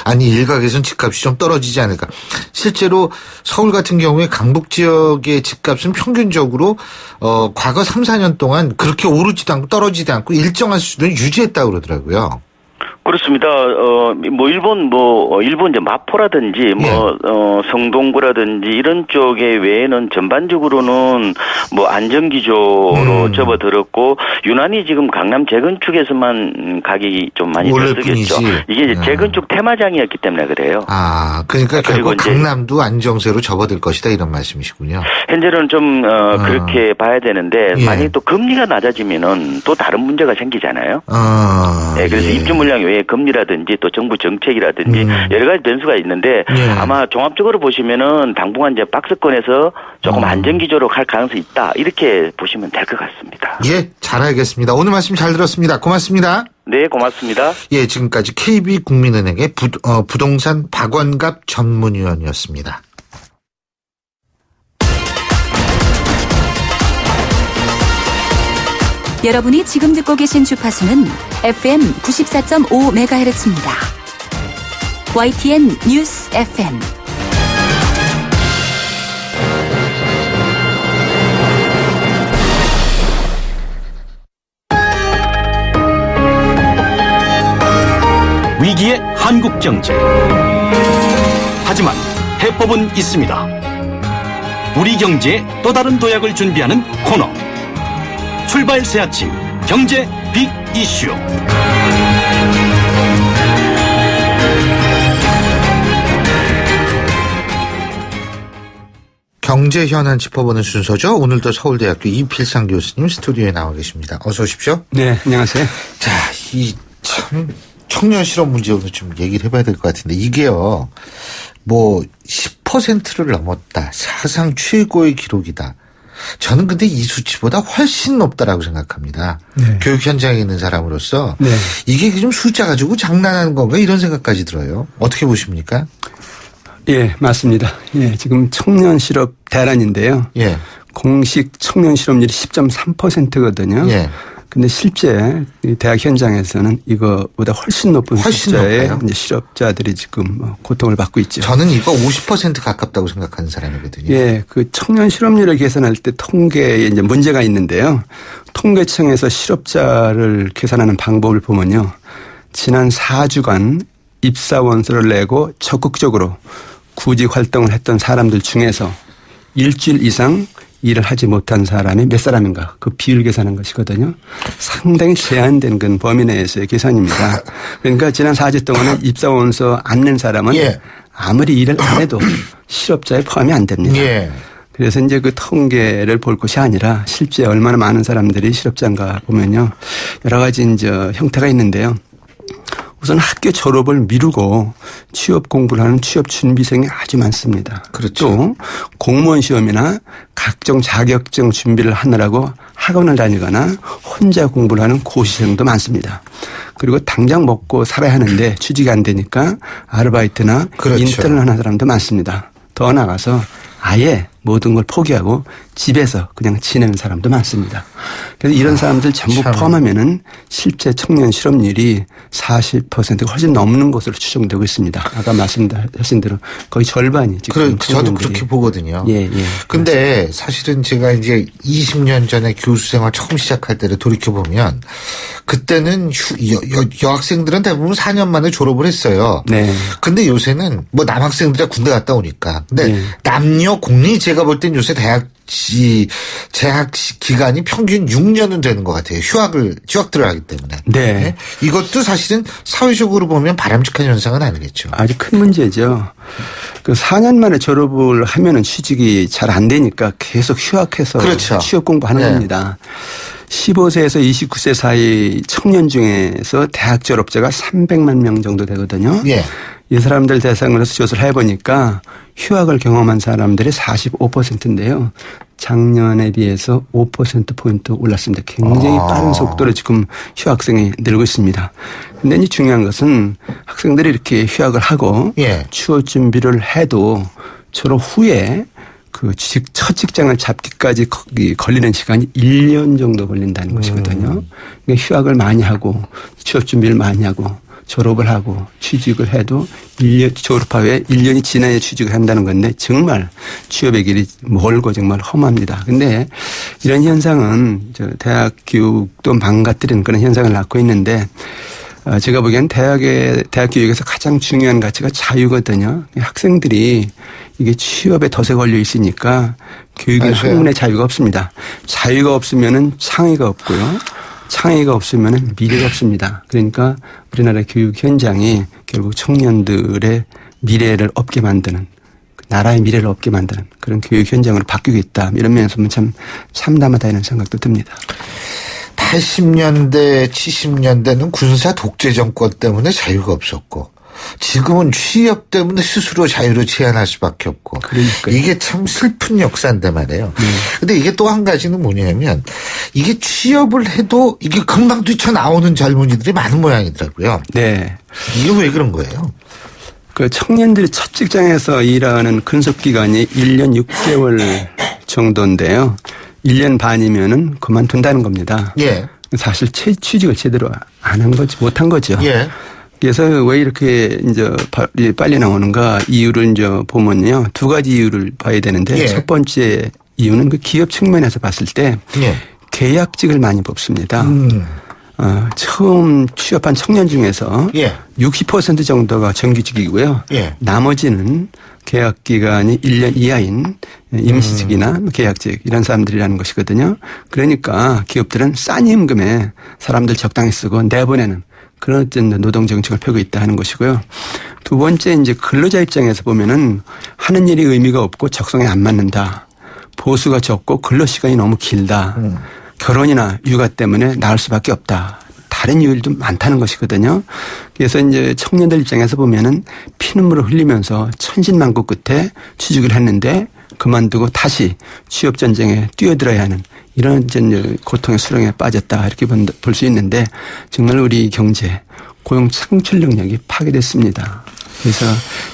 아니 일각에서는 집값이 좀 떨어지지 않을까. 실제로 서울 같은 경우에 강북 지역의 집값은 평균적으로 과거 3, 4년 동안 그렇게 오르지도 않고 떨어지지 않고 일정한 수준을 유지했다고 그러더라고요. 그렇습니다. 일본 이제 마포라든지 성동구라든지 이런 쪽의 외에는 전반적으로는 안정기조로 접어들었고 유난히 지금 강남 재건축에서만 가격이 좀 많이 들었겠죠. 이게 이제 재건축 테마장이었기 때문에 그래요. 그러니까 결국 강남도 안정세로 접어들 것이다 이런 말씀이시군요. 현재는 좀 그렇게 봐야 되는데 만약에 또 금리가 낮아지면은 또 다른 문제가 생기잖아요. 그래서 입주 물량 외에 금리라든지 또 정부 정책이라든지 여러 가지 변수가 있는데 아마 종합적으로 보시면은 당분간 이제 박스권에서 조금 안정기조로 갈 가능성이 있다 이렇게 보시면 될 것 같습니다. 잘 알겠습니다. 오늘 말씀 잘 들었습니다. 고맙습니다. 네, 고맙습니다. 지금까지 KB국민은행의 부동산 박원갑 전문위원이었습니다. 여러분이 지금 듣고 계신 주파수는 FM 94.5MHz입니다. YTN 뉴스 FM. 위기의 한국 경제. 하지만 해법은 있습니다. 우리 경제에 또 다른 도약을 준비하는 코너. 출발 새 아침 경제 빅 이슈. 경제 현안 짚어보는 순서죠. 오늘도 서울대학교 이필상 교수님 스튜디오에 나와 계십니다. 어서 오십시오. 네, 안녕하세요. 자, 이 참 청년 실업 문제 오늘 좀 얘기를 해봐야 될 것 같은데 이게요. 10% 50%를 넘었다. 사상 최고의 기록이다. 저는 근데 이 수치보다 훨씬 높다라고 생각합니다. 네. 교육 현장에 있는 사람으로서 네. 이게 좀 숫자 가지고 장난하는 건가 이런 생각까지 들어요. 어떻게 보십니까? 예, 맞습니다. 예, 지금 청년 실업 대란인데요. 예. 공식 청년 실업률이 10.3%거든요. 예. 근데 실제 대학 현장에서는 이거보다 훨씬 높은 숫자의 이제 실업자들이 지금 고통을 받고 있죠. 저는 이거 50% 가깝다고 생각하는 사람이거든요. 예, 그 청년 실업률을 계산할 때 통계에 이제 문제가 있는데요. 통계청에서 실업자를 계산하는 방법을 보면요. 지난 4주간 입사 원서를 내고 적극적으로 구직 활동을 했던 사람들 중에서 일주일 이상 일을 하지 못한 사람이 몇 사람인가 그 비율 계산한 것이거든요. 상당히 제한된 그 범위 내에서의 계산입니다. 그러니까 지난 4주 동안은 입사원서 안 낸 사람은 아무리 일을 안 해도 실업자에 포함이 안 됩니다. 그래서 이제 그 통계를 볼 것이 아니라 실제 얼마나 많은 사람들이 실업자인가 보면요. 여러 가지 이제 형태가 있는데요. 우선 학교 졸업을 미루고 취업 공부를 하는 취업 준비생이 아주 많습니다. 그렇죠. 또 공무원 시험이나 각종 자격증 준비를 하느라고 학원을 다니거나 혼자 공부를 하는 고시생도 많습니다. 그리고 당장 먹고 살아야 하는데 취직이 안 되니까 아르바이트나 인턴을 하는 사람도 많습니다. 더 나아가서 아예 모든 걸 포기하고 집에서 그냥 지내는 사람도 많습니다. 그래서 이런 사람들 전부 포함하면은 실제 청년 실업률이 40%가 훨씬 넘는 것으로 추정되고 있습니다. 아까 말씀하신 대로 거의 절반이 지금. 저도 그렇게 보거든요. 예, 예. 근데 사실은 제가 이제 20년 전에 교수 생활 처음 시작할 때를 돌이켜보면 그때는 여학생들은 대부분 4년 만에 졸업을 했어요. 네. 근데 요새는 뭐 남학생들이 군대 갔다 오니까. 근데 남녀 공리 제가 볼 땐 요새 재학 기간이 평균 6년은 되는 것 같아요. 휴학들을 하기 때문에. 네. 이것도 사실은 사회적으로 보면 바람직한 현상은 아니겠죠. 아주 큰 문제죠. 그 4년 만에 졸업을 하면은 취직이 잘 안 되니까 계속 휴학해서 취업 공부하는 겁니다. 15세에서 29세 사이 청년 중에서 대학 졸업자가 300만 명 정도 되거든요. 이 사람들 대상으로 조사를 해보니까 휴학을 경험한 사람들이 45%인데요. 작년에 비해서 5%포인트 올랐습니다. 굉장히 빠른 속도로 지금 휴학생이 늘고 있습니다. 근데 이제 중요한 것은 학생들이 이렇게 휴학을 하고 취업 준비를 해도 졸업 후에 그 첫 직장을 잡기까지 걸리는 시간이 1년 정도 걸린다는 것이거든요. 그러니까 휴학을 많이 하고 취업 준비를 많이 하고 졸업을 하고 취직을 해도 1년 졸업하에 1년이 지나야 취직을 한다는 건데 정말 취업의 길이 멀고 정말 험합니다. 근데 이런 현상은 대학 교육도 망가뜨리는 그런 현상을 낳고 있는데 제가 보기엔 대학 교육에서 가장 중요한 가치가 자유거든요. 학생들이 이게 취업에 덫에 걸려 있으니까 교육은 학문의 자유가 없습니다. 자유가 없으면은 창의가 없고요. 창의가 없으면 미래가 없습니다. 그러니까 우리나라 교육 현장이 결국 청년들의 미래를 없게 만드는 나라의 미래를 없게 만드는 그런 교육 현장으로 바뀌고 있다. 이런 면에서 보면 참 참담하다 이런 생각도 듭니다. 80년대, 70년대는 군사 독재 정권 때문에 자유가 없었고 지금은 취업 때문에 스스로 자유를 제한할 수밖에 없고 이게 참 슬픈 역사인데 말이에요. 근데 이게 또 한 가지는 뭐냐면 이게 취업을 해도 이게 금방 뛰쳐나오는 젊은이들이 많은 모양이더라고요. 네. 이게 왜 그런 거예요? 그 청년들이 첫 직장에서 일하는 근속기간이 1년 6개월 정도인데요. 1년 반이면은 그만둔다는 겁니다. 사실 취직을 제대로 안 한 거지, 못한 거죠. 그래서 왜 이렇게 이제 빨리 나오는가 이유를 이제 보면요. 두 가지 이유를 봐야 되는데 첫 번째 이유는 그 기업 측면에서 봤을 때 계약직을 많이 뽑습니다. 처음 취업한 청년 중에서 60% 정도가 정규직이고요. 나머지는 계약 기간이 1년 이하인 임시직이나 계약직 이런 사람들이라는 것이거든요. 그러니까 기업들은 싼 임금에 사람들 적당히 쓰고 내보내는 그런 어떤 노동 정책을 펴고 있다 하는 것이고요. 두 번째 이제 근로자 입장에서 보면은 하는 일이 의미가 없고 적성에 안 맞는다. 보수가 적고 근로 시간이 너무 길다. 결혼이나 육아 때문에 나을 수밖에 없다. 다른 이유도 많다는 것이거든요. 그래서 이제 청년들 입장에서 보면은 피눈물을 흘리면서 천신만고 끝에 취직을 했는데 그만두고 다시 취업 전쟁에 뛰어들어야 하는 이런 이제 고통의 수렁에 빠졌다 이렇게 볼 수 있는데 정말 우리 경제 고용 창출 능력이 파괴됐습니다. 그래서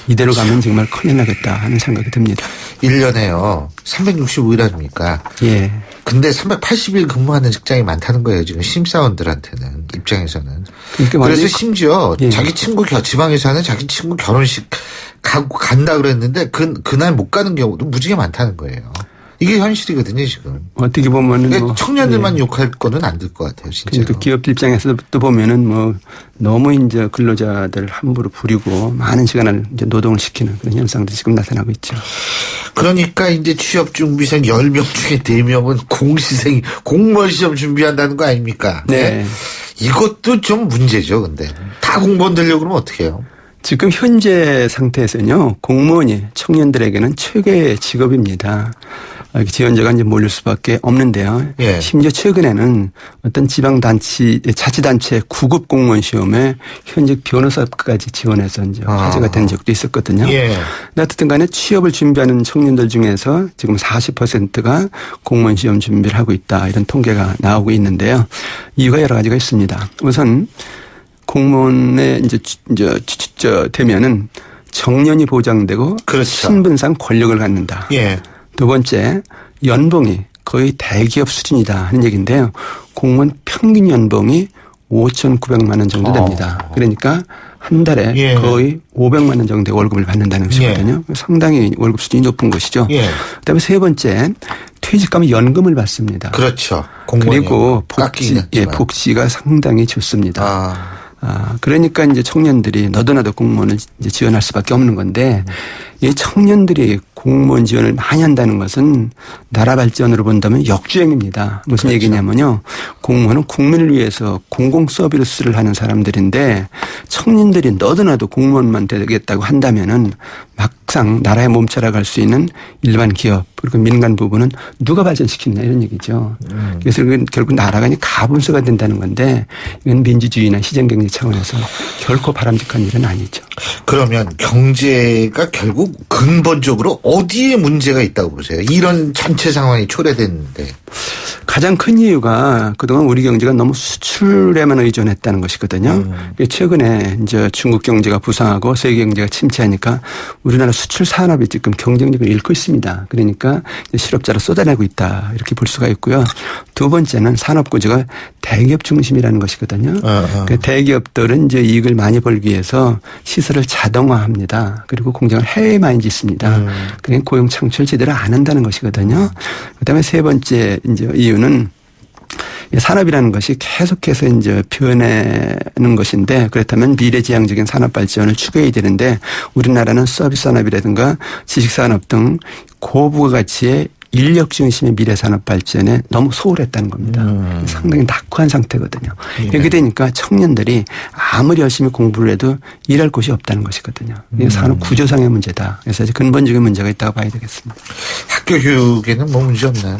이대로 가면 정말 큰일 나겠다 하는 생각이 듭니다. 1년에요. 365일 아닙니까? 예. 근데 380일 근무하는 직장이 많다는 거예요. 지금 신입사원들한테는 입장에서는. 그러니까 그래서 심지어 자기 친구 지방에 사는 자기 친구 결혼식 가고 간다 그랬는데 그날 못 가는 경우도 무지개 많다는 거예요. 이게 현실이거든요, 지금. 어떻게 보면은 뭐 청년들만 욕할 거는 안 될 것 같아요, 진짜. 그러니까 기업들 입장에서 또 보면은 뭐 너무 이제 근로자들 함부로 부리고 많은 시간을 이제 노동을 시키는 그런 현상도 지금 나타나고 있죠. 그러니까 이제 취업 준비생 10명 중에 4명은 공시생 공무원 시험 준비한다는 거 아닙니까? 네. 이것도 좀 문제죠, 근데. 다 공무원 되려고 그러면 어떻게 해요? 지금 현재 상태에서는요, 공무원이 청년들에게는 최고의 직업입니다. 지원자가 이제 몰릴 수밖에 없는데요. 예. 심지어 최근에는 어떤 자치단체 9급 공무원 시험에 현직 변호사까지 지원해서 이제 화제가 된 적도 있었거든요. 예. 어쨌든 간에 취업을 준비하는 청년들 중에서 지금 40%가 공무원 시험 준비를 하고 있다. 이런 통계가 나오고 있는데요. 이유가 여러 가지가 있습니다. 우선 공무원에 이제 되면은 정년이 보장되고 그렇죠. 신분상 권력을 갖는다. 예. 두 번째, 연봉이 거의 대기업 수준이다 하는 얘기인데요. 공무원 평균 연봉이 5,900만 원 정도 됩니다. 그러니까 한 달에 거의 500만 원 정도의 월급을 받는다는 것이거든요. 상당히 월급 수준이 높은 것이죠. 그다음에 세 번째, 퇴직하면 연금을 받습니다. 그렇죠. 그리고 복지가 상당히 좋습니다. 그러니까 이제 청년들이 너도나도 공무원을 이제 지원할 수밖에 없는 건데 이 청년들이 공무원 지원을 많이 한다는 것은 나라 발전으로 본다면 역주행입니다. 무슨 얘기냐면요. 공무원은 국민을 위해서 공공 서비스를 하는 사람들인데 청년들이 너도나도 공무원만 되겠다고 한다면은 막상 나라에 몸살아갈 수 있는 일반 기업 그리고 민간 부분은 누가 발전시키느냐 이런 얘기죠. 그래서 결국 나라가 가분수가 된다는 건데 이건 민주주의나 시장경제 차원에서 결코 바람직한 일은 아니죠. 그러면 경제가 결국 근본적으로 어디에 문제가 있다고 보세요? 이런 전체 상황이 초래됐는데. 가장 큰 이유가 그동안 우리 경제가 너무 수출에만 의존했다는 것이거든요. 최근에 이제 중국 경제가 부상하고 세계 경제가 침체하니까 우리나라 수출 산업이 지금 경쟁력을 잃고 있습니다. 그러니까 실업자로 쏟아내고 있다 이렇게 볼 수가 있고요. 두 번째는 산업 구조가 대기업 중심이라는 것이거든요. 그러니까 대기업들은 이제 이익을 많이 벌기 위해서 시설을 자동화합니다. 그리고 공장을 해외에 많이 짓습니다. 그러니까 고용 창출 제대로 안 한다는 것이거든요. 그다음에 세 번째 이제 이유는 산업이라는 것이 계속해서 이제 변하는 것인데 그렇다면 미래지향적인 산업 발전을 추구해야 되는데 우리나라는 서비스 산업이라든가 지식 산업 등 고부가가치의 인력 중심의 미래 산업 발전에 너무 소홀했다는 겁니다. 상당히 낙후한 상태거든요. 이렇게 되니까 청년들이 아무리 열심히 공부를 해도 일할 곳이 없다는 것이거든요. 이게 산업 구조상의 문제다. 그래서 근본적인 문제가 있다고 봐야 되겠습니다. 학교 교육에는 뭐 문제 없나요?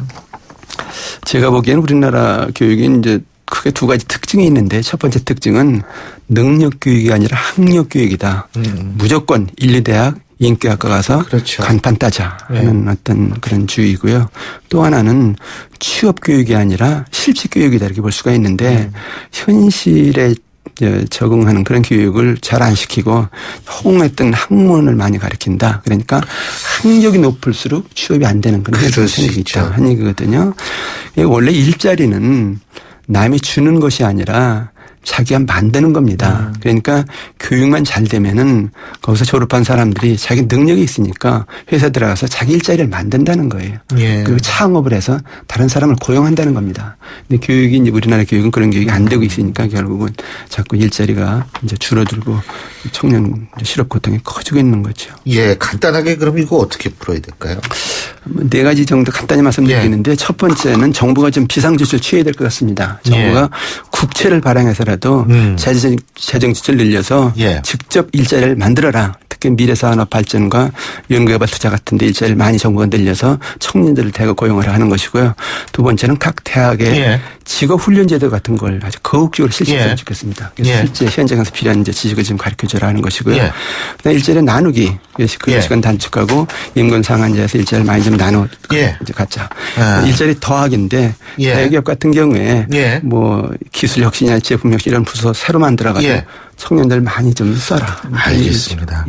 제가 보기에는 우리나라 교육이 이제 크게 두 가지 특징이 있는데 첫 번째 특징은 능력 교육이 아니라 학력 교육이다. 무조건 인류대학 인격학과 가서 간판 따자 하는 어떤 그런 주의고요. 또 하나는 취업 교육이 아니라 실직 교육이다 이렇게 볼 수가 있는데 현실에 적응하는 그런 교육을 잘 안 시키고 허공했던 학문을 많이 가르친다. 그러니까 학력이 높을수록 취업이 안 되는 그런 현상이 생기고 있다 하는 얘기거든요. 원래 일자리는 남이 주는 것이 아니라 자기가 만드는 겁니다. 그러니까 교육만 잘 되면은 거기서 졸업한 사람들이 자기 능력이 있으니까 회사 들어가서 자기 일자리를 만든다는 거예요. 그리고 창업을 해서 다른 사람을 고용한다는 겁니다. 근데 교육이 이제 우리나라 교육은 그런 교육이 안 되고 있으니까 결국은 자꾸 일자리가 이제 줄어들고 청년 실업 고통이 커지고 있는 거죠. 예, 간단하게 그럼 이거 어떻게 풀어야 될까요? 네 가지 정도 간단히 말씀드리겠는데 첫 번째는 정부가 좀 비상조치를 취해야 될 것 같습니다. 정부가 국채를 발행해서라도 재정 지출을 늘려서 직접 일자리를 만들어라. 특히 미래산업 발전과 연구개발 투자 같은 데 일자리를 많이 정부가 늘려서 청년들을 대거 고용을 하는 것이고요. 두 번째는 각 대학의 직업훈련제도 같은 걸 아주 거국적으로 실시했으면 좋겠습니다. 그래서 실제 현장에서 필요한 이제 지식을 지금 가르쳐줘라 하는 것이고요. 그다음에 일자리 나누기, 근로시간 단축하고 임금 상한제에서 일자리를 많이 좀 나눠 이제 갖자. 일자리 더하기인데 대기업 같은 경우에 뭐 기술 혁신이나 제품 혁신 이런 부서 새로 만들어가지고 청년들 많이 좀 써라. 알겠습니다.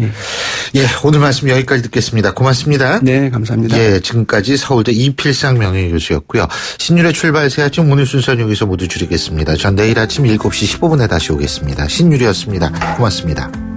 오늘 말씀 여기까지 듣겠습니다. 고맙습니다. 네, 감사합니다. 지금까지 서울대 이필상 명예교수였고요. 신율의 출발 새 아침 오늘 순서는 여기서 모두 줄이겠습니다. 전 내일 아침 7시 15분에 다시 오겠습니다. 신율이었습니다. 고맙습니다.